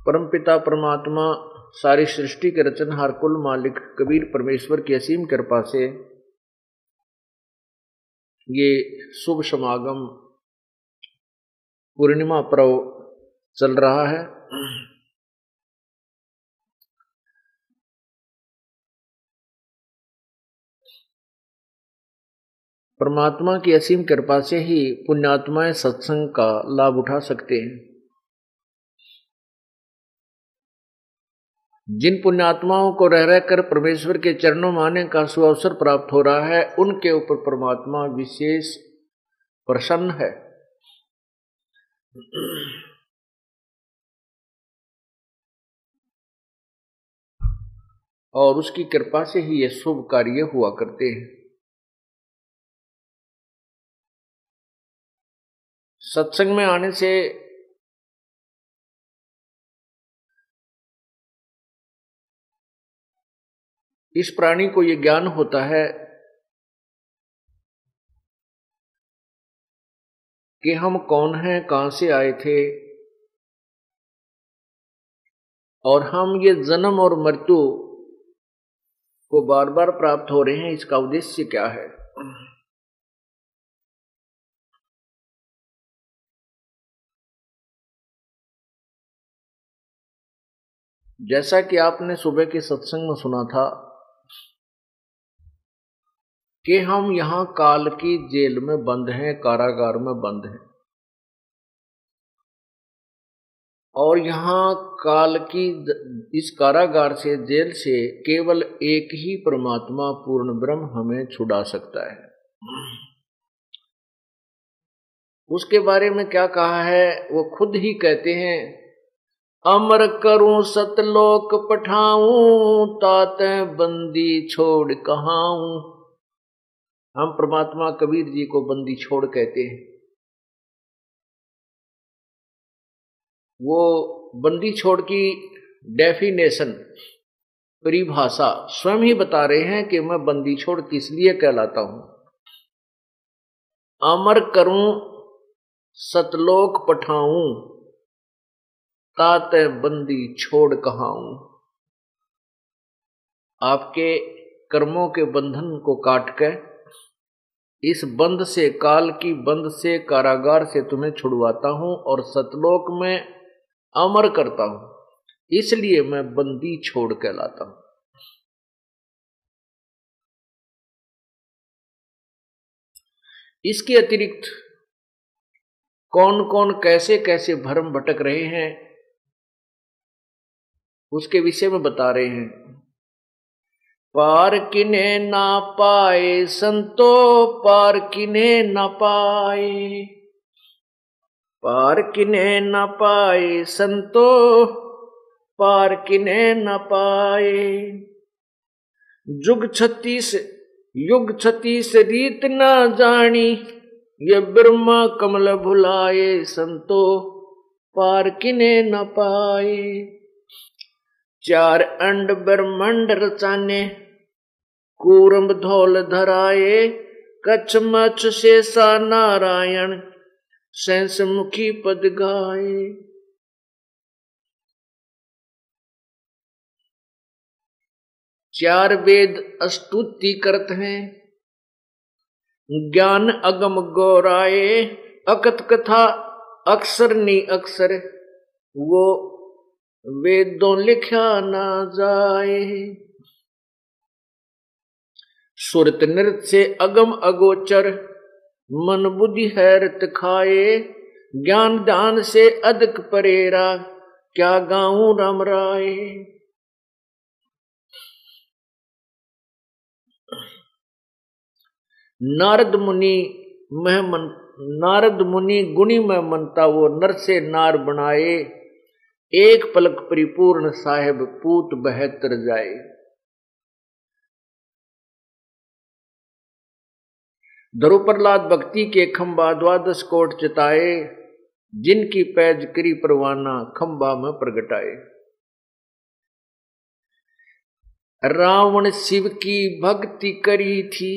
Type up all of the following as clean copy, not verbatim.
परमपिता परमात्मा सारी सृष्टि के रचनहार कुल मालिक कबीर परमेश्वर की असीम कृपा से ये शुभ समागम पूर्णिमा पर्व चल रहा है। परमात्मा की असीम कृपा से ही पुण्यात्माएं सत्संग का लाभ उठा सकते हैं। जिन पुण्यात्माओं को रह रहकर परमेश्वर के चरणों में आने का सुअवसर प्राप्त हो रहा है, उनके ऊपर परमात्मा विशेष प्रसन्न है। और उसकी कृपा से ही ये शुभ कार्य हुआ करते हैं। सत्संग में आने से इस प्राणी को ये ज्ञान होता है कि हम कौन हैं, कहां से आए थे और हम ये जन्म और मृत्यु को बार बार प्राप्त हो रहे हैं, इसका उद्देश्य क्या है। जैसा कि आपने सुबह के सत्संग में सुना था कि हम यहां काल की जेल में बंद हैं, कारागार में बंद हैं, और यहां काल की इस कारागार से, जेल से केवल एक ही परमात्मा पूर्ण ब्रह्म हमें छुड़ा सकता है। उसके बारे में क्या कहा है, वो खुद ही कहते हैं, अमर करूं सतलोक पठाऊं, ताते बंदी छोड़ कहाऊं। हम परमात्मा कबीर जी को बंदी छोड़ कहते हैं। वो बंदी छोड़ की डेफिनेशन, परिभाषा स्वयं ही बता रहे हैं कि मैं बंदी छोड़ किस लिए कहलाता हूं। अमर करूं सतलोक पठाऊं, ताते बंदी छोड़ कहाऊं। आपके कर्मों के बंधन को काट कर इस बंद से, काल की बंद से, कारागार से तुम्हें छुड़वाता हूं और सतलोक में अमर करता हूं, इसलिए मैं बंदी छोड़ कहलाता हूं। इसके अतिरिक्त कौन कौन कैसे कैसे भ्रम भटक रहे हैं, उसके विषय में बता रहे हैं। पार किन्हे ना पाए संतो, पार किन्हे ना पाए, पार किन्हे न पाए संतो, पार किन्हे न पाए। युग 36 रीत न जानी, ये ब्रह्मा कमल भुलाए संतो, पार किन्हे न पाए। 4 अंड ब्रह्मांड रचाने, कूरम धौल धराए, कच्छ मच्छ शेषा नारायण, सैंस मुखी पद गाए। चार वेद स्तुति करत हैं, ज्ञान अगम गौराए, अकथ कथा अक्षर नी अक्षर, वो वेदों लिखा ना जाए। सुरत नृत्य से अगम अगोचर, मन बुद्धि हैरत खाए, ज्ञान दान से अधिक परेरा, क्या गाऊं राम राय। नारद मुनि गुणी में मनता, वो नर से नार बनाए, एक पलक परिपूर्ण साहेब पूत बहतर जाए। धरु प्रहलाद भक्ति के खंबा 12 कोट चिताए, जिनकी पैज करी परवाना खंबा में प्रगटाए। रावण शिव की भक्ति करी थी,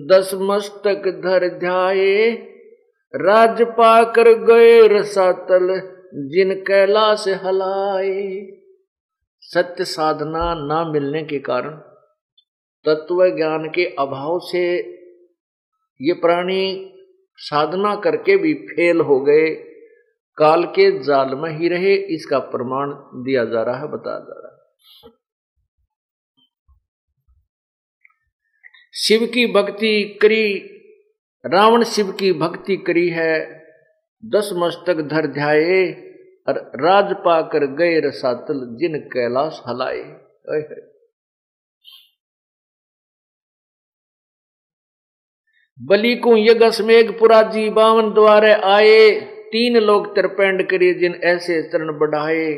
10 मस्तक धर ध्याए, राज पाकर गए रसातल, जिन कैलाश हलाए। सत्य साधना ना मिलने के कारण, तत्व ज्ञान के अभाव से ये प्राणी साधना करके भी फेल हो गए, काल के जाल में ही रहे। इसका प्रमाण दिया जा रहा है, बताया जा रहा है। शिव की भक्ति करी, रावण शिव की भक्ति करी है, 10 मस्तक धर ध्याये, और राज पाकर गए रसातल, जिन कैलाश हलाए। बलि को यज्ञ पुराजी 52 द्वारे आए, 3 लोग तरपेंड करे, जिन ऐसे चरण बढ़ाए।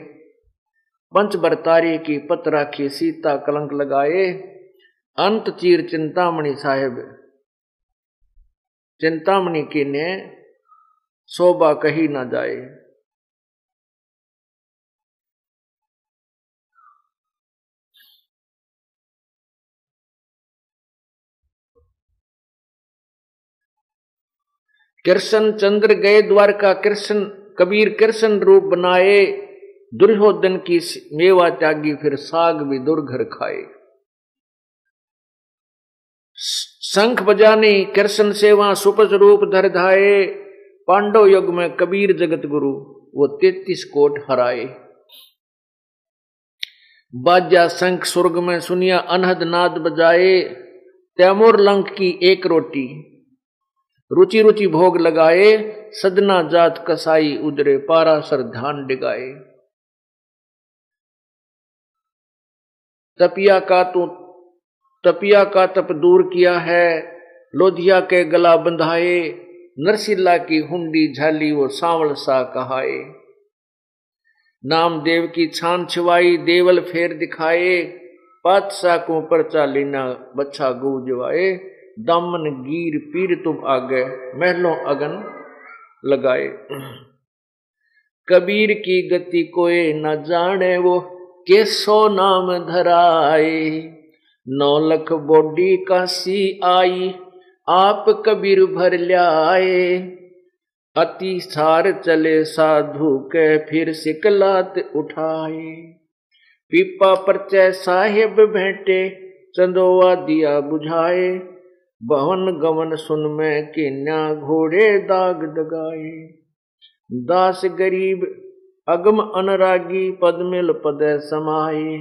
पंच बरतारी की पत राखी, सीता कलंक लगाए, अंत चीर चिंतामणि साहेब, चिंतामणि की ने शोभा कही ना जाए। कृष्ण चंद्र गए द्वारका, कृष्ण कबीर कृष्ण रूप बनाए, दुर्योधन की मेवा त्यागी, फिर साग भी दुर्घर खाए। शंख बजाने कृष्ण सेवा, सुपस रूप धर धाये, पांडव युग में कबीर जगत गुरु, वो 33 कोट हराए। बाजा शंख स्वर्ग में सुनिया, अनहद नाद बजाए, तैमूर लंक की एक रोटी, रुचि रुचि भोग लगाए, सदना जात कसाई, उदरे पारासर ध्यान डिगाए। तपिया का तप दूर किया है, लोधिया के गला बंधाए, नरसिल्ला की हुंडी झाली, वो सांवल सा कहाए। नामदेव की छान छिवाई, देवल फेर दिखाए, पातशाह को परचा लेना, बच्चा गूंजवाए। दामन गीर पीर तुम आगे, महलों अगन लगाए। कबीर की गति कोई न जाने, वो केसो नाम धराए। 9 लख बोडी काशी आई, आप कबीर भर ल्याए। अति सार चले साधु के, फिर सिकलात उठाए। पीपा परचय साहेब भेंटे, चंदोवा दिया बुझाए। भवन गमन सुन में किन्या, घोड़े दाग दगाए। दास गरीब अगम अनरागी, पद मिल पद समाये।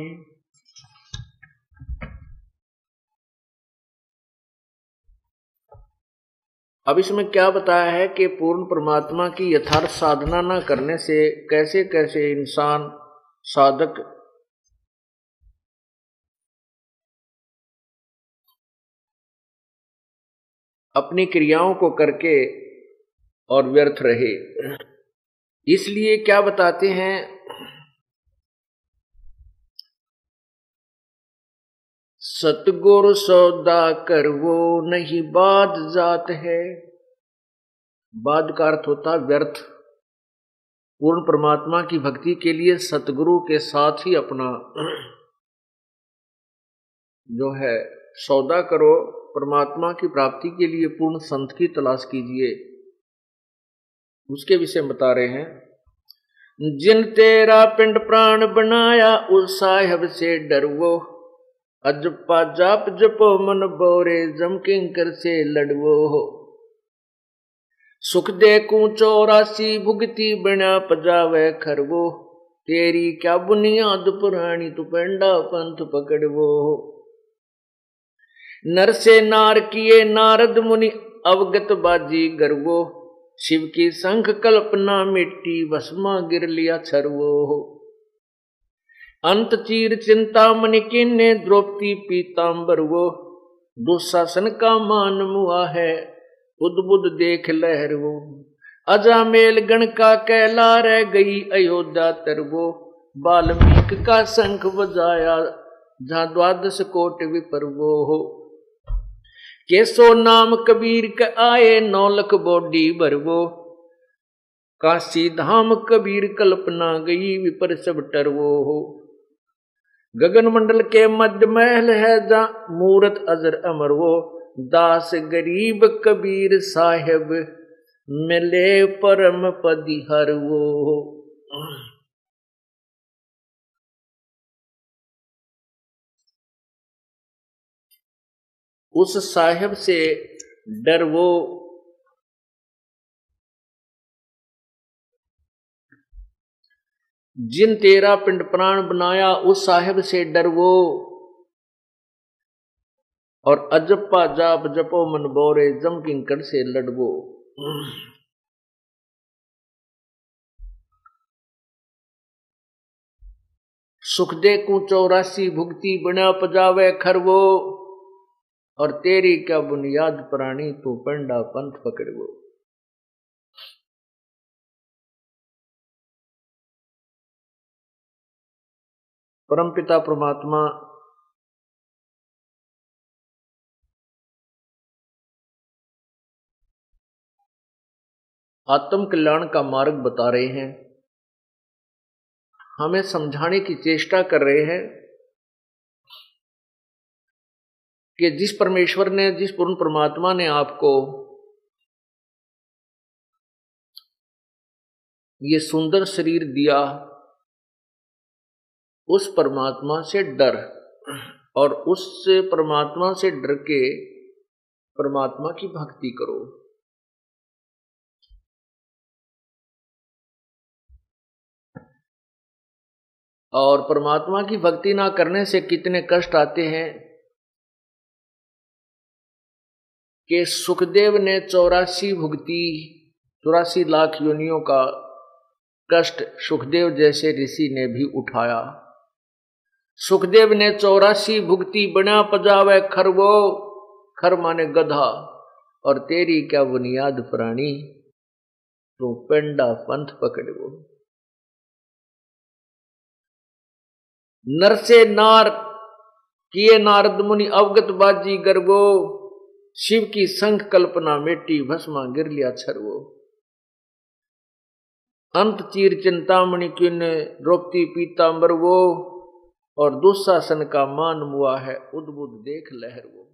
अब इसमें क्या बताया है कि पूर्ण परमात्मा की यथार्थ साधना न करने से कैसे कैसे इंसान साधक अपनी क्रियाओं को करके और व्यर्थ रहे। इसलिए क्या बताते हैं, सतगुरु सौदा कर वो नहीं बाध जात है। बाध का अर्थ होता व्यर्थ। पूर्ण परमात्मा की भक्ति के लिए सतगुरु के साथ ही अपना जो है सौदा करो। परमात्मा की प्राप्ति के लिए पूर्ण संत की तलाश कीजिए। उसके विषय में बता रहे हैं, जिन तेरा पिंड प्राण बनाया, उस साहेब से डरवो। अजपा जाप जपो मन बोरे, जम किंकर से लड़वो। सुख दे कू 84 भुगती, बना पजावे खरवो। तेरी क्या बुनियाद पुरानी, तू पेंडा पंथ पकड़वो। नर से नार किए नारद मुनि, अवगत बाजी गर्वो। शिव की संख कल्पना मिट्टी, भस्मा गिर लिया छरवो। अंत चीर चिंतामणि किन्ने, द्रौपदी पीतांबर वो। दुशासन का मान मुआ है, बुध बुध देख लहर वो। अजामेल गण का कैला रह गई, अयोध्या तरवो। वाल्मीकि का शंख बजाया, जहां 12 कोट विपरवो हो। केसो नाम कबीर के आए, 9 लख बोडी भरवो। काशी धाम कबीर कल्पना गई, विपर सब टरवो हो। गगन मंडल के मध्य महल है, जहां मूरत अजर अमर वो। दास गरीब कबीर साहेब, मिले परम पदी हर वो। उस साहिब से डर वो, जिन तेरा पिंड प्राण बनाया, उस साहिब से डर वो, और अजप्पा जाप जपो मन बोरे, जम किंकड़ से लड़वो। सुख दे कु 84 भुगती, बना पजावे खरवो, और तेरी क्या बुनियाद प्राणी, तू पंडा पंथ पकड़वो। परमपिता परमात्मा आत्म कल्याण का मार्ग बता रहे हैं, हमें समझाने की चेष्टा कर रहे हैं कि जिस परमेश्वर ने, जिस पूर्ण परमात्मा ने आपको ये सुंदर शरीर दिया, उस परमात्मा से डर, और उस परमात्मा से डर के परमात्मा की भक्ति करो। और परमात्मा की भक्ति ना करने से कितने कष्ट आते हैं कि सुखदेव ने 84 भुगती, 84 लाख योनियों का कष्ट सुखदेव जैसे ऋषि ने भी उठाया। सुखदेव ने 84 भुगती, बना पजावे खरवो, खर माने गधा, और तेरी क्या बुनियाद प्राणी, तो पेंडा पंथ पकड़वो। नर से नार किए नारद मुनि, अवगत बाजी गर्वो, शिव की संख कल्पना मेटी, भस्मा गिर लिया छरवो। अंत चीर चिंतामणि किन, रोकती पीतांबर वो, और दुशासन का मान मुआ है, उद्बुद्ध देख लहर वो।